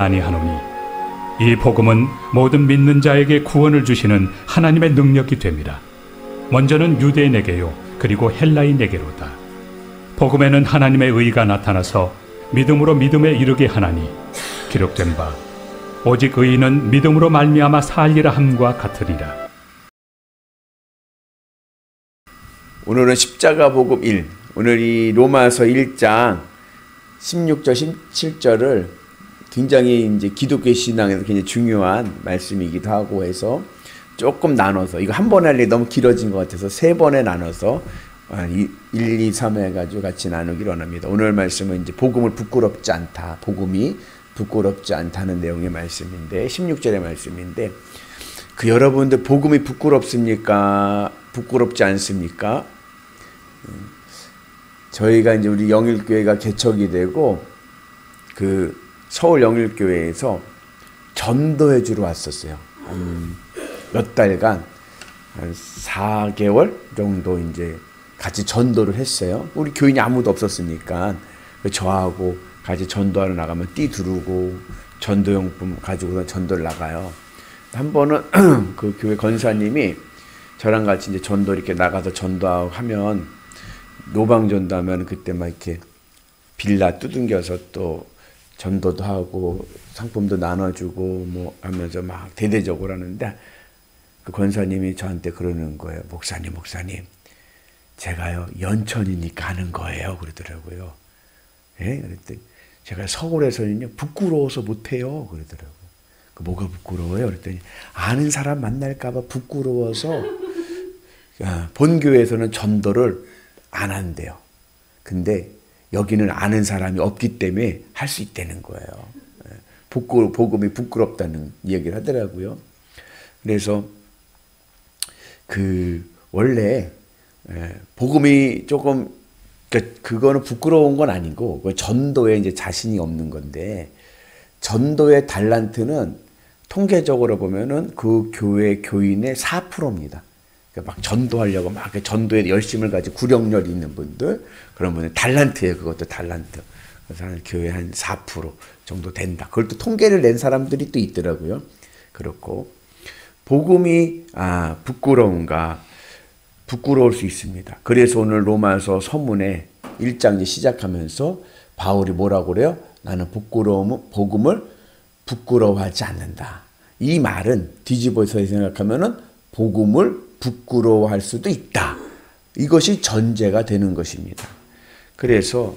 아니하노니 이 복음은 모든 믿는 자에게 구원을 주시는 하나님의 능력이 됩니다. 먼저는 유대인에게요, 그리고 헬라인에게로다. 복음에는 하나님의 의가 나타나서 믿음으로 믿음에 이르게 하나니 기록된 바 오직 의인은 믿음으로 말미암아 살리라 함과 같으리라. 오늘은 십자가 복음 1, 오늘 이 로마서 1장 16절 17절을 굉장히 이제 기독교 신앙에서 굉장히 중요한 말씀이기도 하고 해서 조금 나눠서, 이거 한 번에 하려니 너무 길어진 것 같아서 세 번에 나눠서 1, 2, 3 해가지고 같이 나누기를 원합니다. 오늘 말씀은 이제 복음을 부끄럽지 않다, 복음이 부끄럽지 않다는 내용의 말씀인데, 16절의 말씀인데, 그 여러분들 복음이 부끄럽습니까? 부끄럽지 않습니까? 저희가 이제 우리 영일교회가 개척이 되고 그 서울 영일교회에서 전도해 주러 왔었어요. 몇 달간 한 4개월 정도 이제 같이 전도를 했어요. 우리 교인이 아무도 없었으니까 저하고 같이 전도하러 나가면 띠 두르고 전도용품 가지고 전도를 나가요. 한 번은 그 교회 권사님이 저랑 같이 이제 전도 이렇게 나가서 전도하고 하면, 노방 전도하면 그때 막 이렇게 빌라 두둥겨서 또 전도도 하고 상품도 나눠주고 뭐 하면서 막 대대적으로 하는데, 그 권사님이 저한테 그러는 거예요. 목사님, 제가요 연천이니까 하는 거예요. 그러더라고요. 예? 그랬더니 제가 서울에서는요 부끄러워서 못해요. 그러더라고요. 그 뭐가 부끄러워요? 그랬더니 아는 사람 만날까봐 부끄러워서 본교에서는 전도를 안 한대요. 근데 여기는 아는 사람이 없기 때문에 할 수 있다는 거예요. 복음이 부끄럽다는 얘기를 하더라고요. 그래서 원래 복음이 조금, 그거는 부끄러운 건 아니고 전도에 이제 자신이 없는 건데, 전도의 달란트는 통계적으로 보면은 그 교회 교인의 4%입니다. 그러니까 막 전도하려고 막 전도에 열심을 가지고 구력력 있는 분들, 그런 분들 달란트예요. 그것도 달란트. 그래서 한 교회 한 4% 정도 된다. 그걸 또 통계를 낸 사람들이 또 있더라고요. 그렇고 복음이 부끄러운가? 부끄러울 수 있습니다. 그래서 오늘 로마서 서문에 1장 시작하면서 바울이 뭐라고 그래요? 나는 복음을 부끄러워하지 않는다. 이 말은 뒤집어서 생각하면은 복음을 부끄러워할 수도 있다. 이것이 전제가 되는 것입니다. 그래서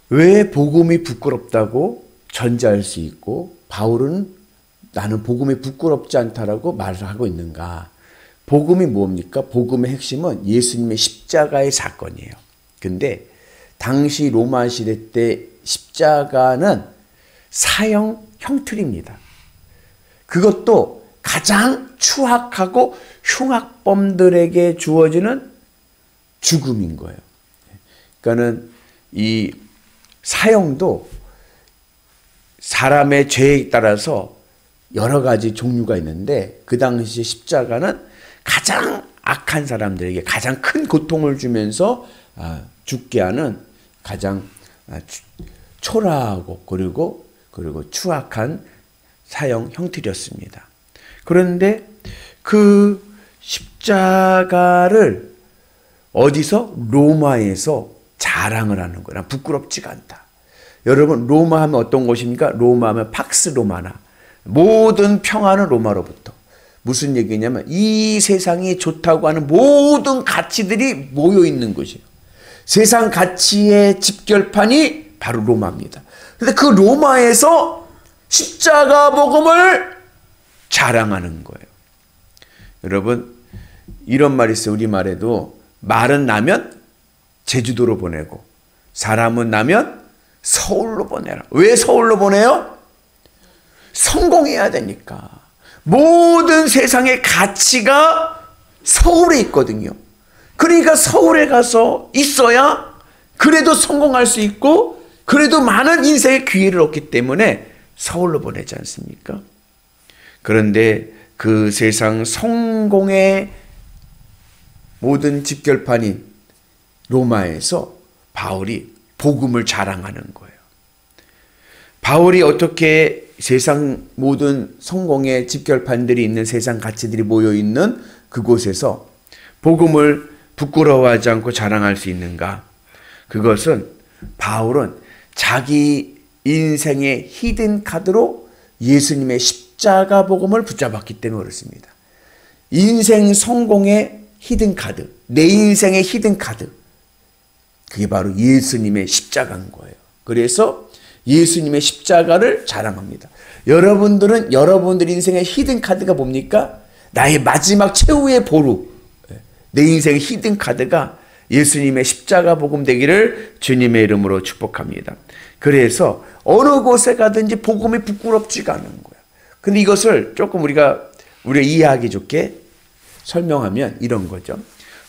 왜 복음이 부끄럽다고 전제할 수 있고 바울은 나는 복음이 부끄럽지 않다라고 말을 하고 있는가? 복음이 뭡니까? 복음의 핵심은 예수님의 십자가의 사건이에요. 근데 당시 로마 시대 때 십자가는 사형 형틀입니다. 그것도 가장 추악하고 흉악범들에게 주어지는 죽음인 거예요. 그러니까는 이 사형도 사람의 죄에 따라서 여러 가지 종류가 있는데, 그 당시 십자가는 가장 악한 사람들에게 가장 큰 고통을 주면서 죽게 하는 가장 초라하고 그리고 추악한 사형 형틀이었습니다. 그런데 그 십자가를 어디서? 로마에서 자랑을 하는 거야. 부끄럽지가 않다. 여러분, 로마 하면 어떤 곳입니까? 로마 하면 팍스 로마나, 모든 평화는 로마로부터. 무슨 얘기냐면 이 세상이 좋다고 하는 모든 가치들이 모여 있는 것이에요. 세상 가치의 집결판이 바로 로마입니다. 그런데 그 로마에서 십자가 복음을 자랑하는 거예요. 여러분, 이런 말이 있어요. 우리말에도 말은 나면 제주도로 보내고 사람은 나면 서울로 보내라. 왜 서울로 보내요? 성공해야 되니까. 모든 세상의 가치가 서울에 있거든요. 그러니까 서울에 가서 있어야 그래도 성공할 수 있고 그래도 많은 인생의 기회를 얻기 때문에 서울로 보내지 않습니까? 그런데 그 세상 성공의 모든 집결판인 로마에서 바울이 복음을 자랑하는 거예요. 바울이 어떻게 세상 모든 성공의 직결판들이 있는 세상 가치들이 모여있는 그곳에서 복음을 부끄러워하지 않고 자랑할 수 있는가? 그것은 바울은 자기 인생의 히든 카드로 예수님의 십자가 복음을 붙잡았기 때문에 그렇습니다. 인생 성공의 히든 카드, 내 인생의 히든 카드, 그게 바로 예수님의 십자가인 거예요. 그래서 예수님의 십자가를 자랑합니다. 여러분들은 여러분들 인생의 히든 카드가 뭡니까? 나의 마지막 최후의 보루, 내 인생의 히든 카드가 예수님의 십자가 복음 되기를 주님의 이름으로 축복합니다. 그래서 어느 곳에 가든지 복음이 부끄럽지가 않은 거예요. 근데 이것을 조금 우리가 이해하기 좋게 설명하면 이런 거죠.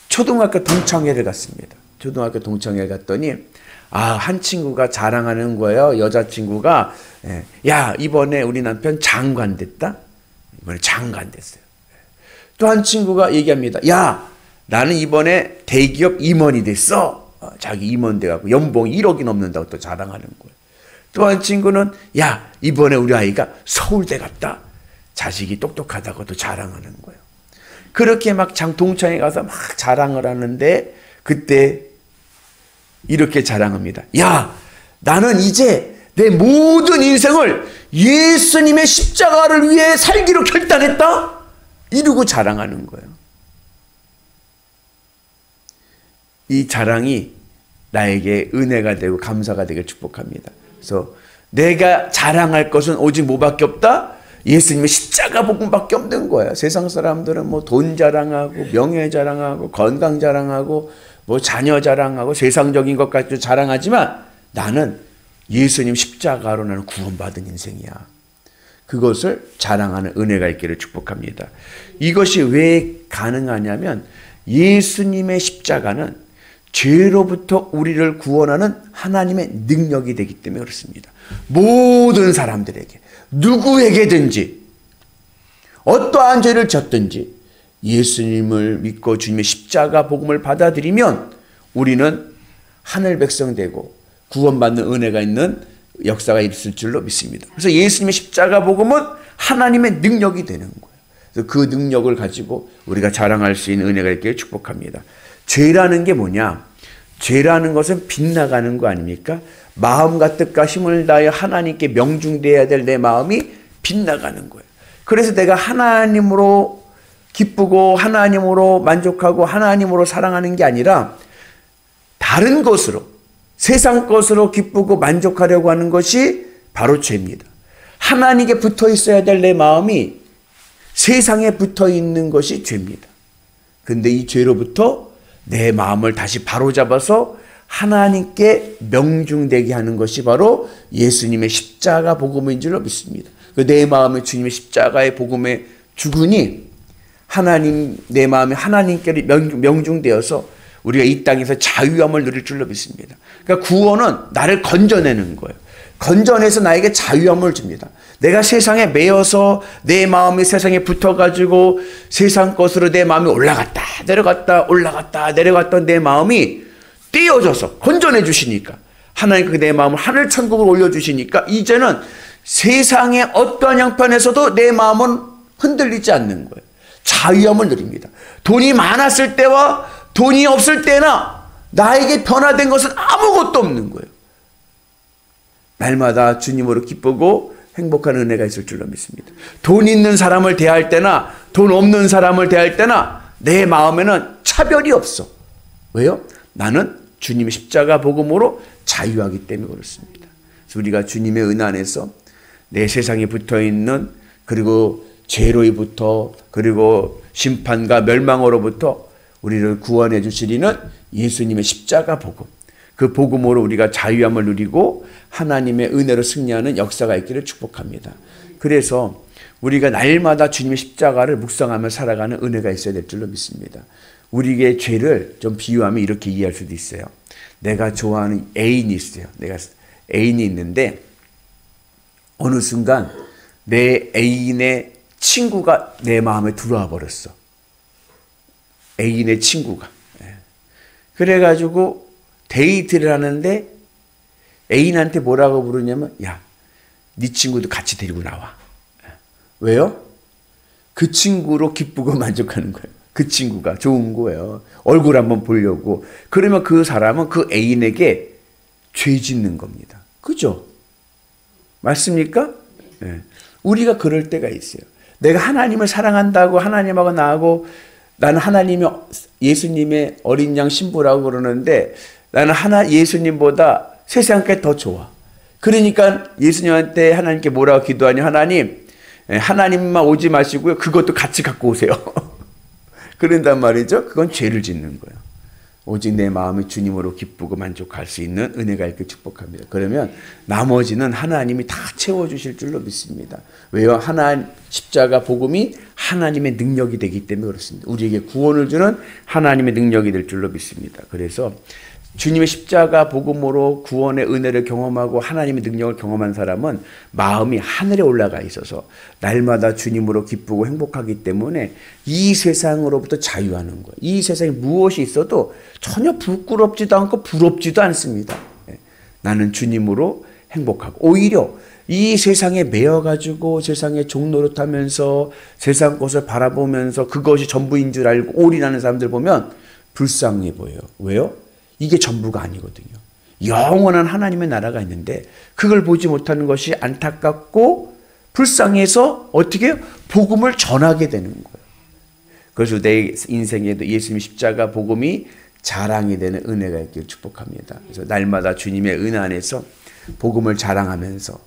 초등학교 동창회를 갔습니다. 초등학교 동창회 갔더니 한 친구가 자랑하는 거예요. 여자친구가 야, 이번에 우리 남편 장관 됐다. 이번에 장관 됐어요. 또 한 친구가 얘기합니다. 야, 나는 이번에 대기업 임원이 됐어. 자기 임원 돼갖고 연봉 1억이 넘는다고 또 자랑하는 거예요. 또 한 친구는 야, 이번에 우리 아이가 서울대 갔다. 자식이 똑똑하다고 또 자랑하는 거예요. 그렇게 막 동창회 가서 막 자랑을 하는데 그때 이렇게 자랑합니다. 야, 나는 이제 내 모든 인생을 예수님의 십자가를 위해 살기로 결단했다. 이러고 자랑하는 거예요. 이 자랑이 나에게 은혜가 되고 감사가 되길 축복합니다. 그래서 내가 자랑할 것은 오직 뭐밖에 없다? 예수님의 십자가 복음밖에 없는 거예요. 세상 사람들은 뭐 돈 자랑하고 명예 자랑하고 건강 자랑하고 뭐 자녀 자랑하고 세상적인 것까지도 자랑하지만 나는 예수님 십자가로 나는 구원받은 인생이야. 그것을 자랑하는 은혜가 있기를 축복합니다. 이것이 왜 가능하냐면 예수님의 십자가는 죄로부터 우리를 구원하는 하나님의 능력이 되기 때문에 그렇습니다. 모든 사람들에게 누구에게든지 어떠한 죄를 졌든지 예수님을 믿고 주님의 십자가 복음을 받아들이면 우리는 하늘 백성 되고 구원받는 은혜가 있는 역사가 있을 줄로 믿습니다. 그래서 예수님의 십자가 복음은 하나님의 능력이 되는 거예요. 그래서 그 능력을 가지고 우리가 자랑할 수 있는 은혜가 있기를 축복합니다. 죄라는 게 뭐냐? 죄라는 것은 빗나가는 거 아닙니까? 마음과 뜻과 힘을 다하여 하나님께 명중되어야 될 내 마음이 빗나가는 거예요. 그래서 내가 하나님으로 기쁘고 하나님으로 만족하고 하나님으로 사랑하는 게 아니라 다른 것으로 세상 것으로 기쁘고 만족하려고 하는 것이 바로 죄입니다. 하나님께 붙어 있어야 될 내 마음이 세상에 붙어 있는 것이 죄입니다. 근데 이 죄로부터 내 마음을 다시 바로잡아서 하나님께 명중되게 하는 것이 바로 예수님의 십자가 복음인 줄로 믿습니다. 내 마음에 주님의 십자가의 복음에 죽으니 하나님, 내 마음이 하나님께 명중되어서 우리가 이 땅에서 자유함을 누릴 줄로 믿습니다. 그러니까 구원은 나를 건져내는 거예요. 건져내서 나에게 자유함을 줍니다. 내가 세상에 매여서 내 마음이 세상에 붙어가지고 세상 것으로 내 마음이 올라갔다 내려갔다 올라갔다 내려갔던 내 마음이 떼어져서 건져내 주시니까 하나님께서 내 마음을 하늘 천국으로 올려주시니까 이제는 세상의 어떠한 형편에서도 내 마음은 흔들리지 않는 거예요. 자유함을 누립니다. 돈이 많았을 때와 돈이 없을 때나 나에게 변화된 것은 아무것도 없는 거예요. 날마다 주님으로 기쁘고 행복한 은혜가 있을 줄로 믿습니다. 돈 있는 사람을 대할 때나 돈 없는 사람을 대할 때나 내 마음에는 차별이 없어. 왜요? 나는 주님의 십자가 복음으로 자유하기 때문에 그렇습니다. 그래서 우리가 주님의 은혜 안에서 내 세상에 붙어있는 그리고 죄로부터 그리고 심판과 멸망으로부터 우리를 구원해 주시리는 예수님의 십자가 복음, 그 복음으로 우리가 자유함을 누리고 하나님의 은혜로 승리하는 역사가 있기를 축복합니다. 그래서 우리가 날마다 주님의 십자가를 묵상하며 살아가는 은혜가 있어야 될 줄로 믿습니다. 우리의 죄를 좀 비유하면 이렇게 이해할 수도 있어요. 내가 좋아하는 애인이 있어요. 내가 애인이 있는데 어느 순간 내 애인의 친구가 내 마음에 들어와 버렸어. 애인의 친구가. 그래가지고 데이트를 하는데 애인한테 뭐라고 부르냐면 야, 네 친구도 같이 데리고 나와. 왜요? 그 친구로 기쁘고 만족하는 거예요. 그 친구가 좋은 거예요. 얼굴 한번 보려고. 그러면 그 사람은 그 애인에게 죄 짓는 겁니다. 그죠? 맞습니까? 네. 우리가 그럴 때가 있어요. 내가 하나님을 사랑한다고 하나님하고 나하고 나는 예수님의 어린 양 신부라고 그러는데 나는 예수님보다 세상께 더 좋아. 그러니까 예수님한테 하나님께 뭐라고 기도하니 하나님만 오지 마시고요. 그것도 같이 갖고 오세요. 그런단 말이죠. 그건 죄를 짓는 거예요. 오직 내 마음이 주님으로 기쁘고 만족할 수 있는 은혜가 있길 축복합니다. 그러면 나머지는 하나님이 다 채워주실 줄로 믿습니다. 왜요? 십자가 복음이 하나님의 능력이 되기 때문에 그렇습니다. 우리에게 구원을 주는 하나님의 능력이 될 줄로 믿습니다. 그래서 주님의 십자가 복음으로 구원의 은혜를 경험하고 하나님의 능력을 경험한 사람은 마음이 하늘에 올라가 있어서 날마다 주님으로 기쁘고 행복하기 때문에 이 세상으로부터 자유하는 거예요. 이 세상에 무엇이 있어도 전혀 부끄럽지도 않고 부럽지도 않습니다. 나는 주님으로 행복하고 오히려 이 세상에 매여가지고 세상에 종노릇하면서 세상 것을 바라보면서 그것이 전부인 줄 알고 올인하는 사람들 보면 불쌍해 보여요. 왜요? 이게 전부가 아니거든요. 영원한 하나님의 나라가 있는데 그걸 보지 못하는 것이 안타깝고 불쌍해서 어떻게 해요? 복음을 전하게 되는 거예요. 그래서 내 인생에도 예수님 십자가 복음이 자랑이 되는 은혜가 있기를 축복합니다. 그래서 날마다 주님의 은혜 안에서 복음을 자랑하면서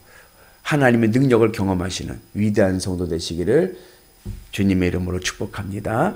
하나님의 능력을 경험하시는 위대한 성도 되시기를 주님의 이름으로 축복합니다.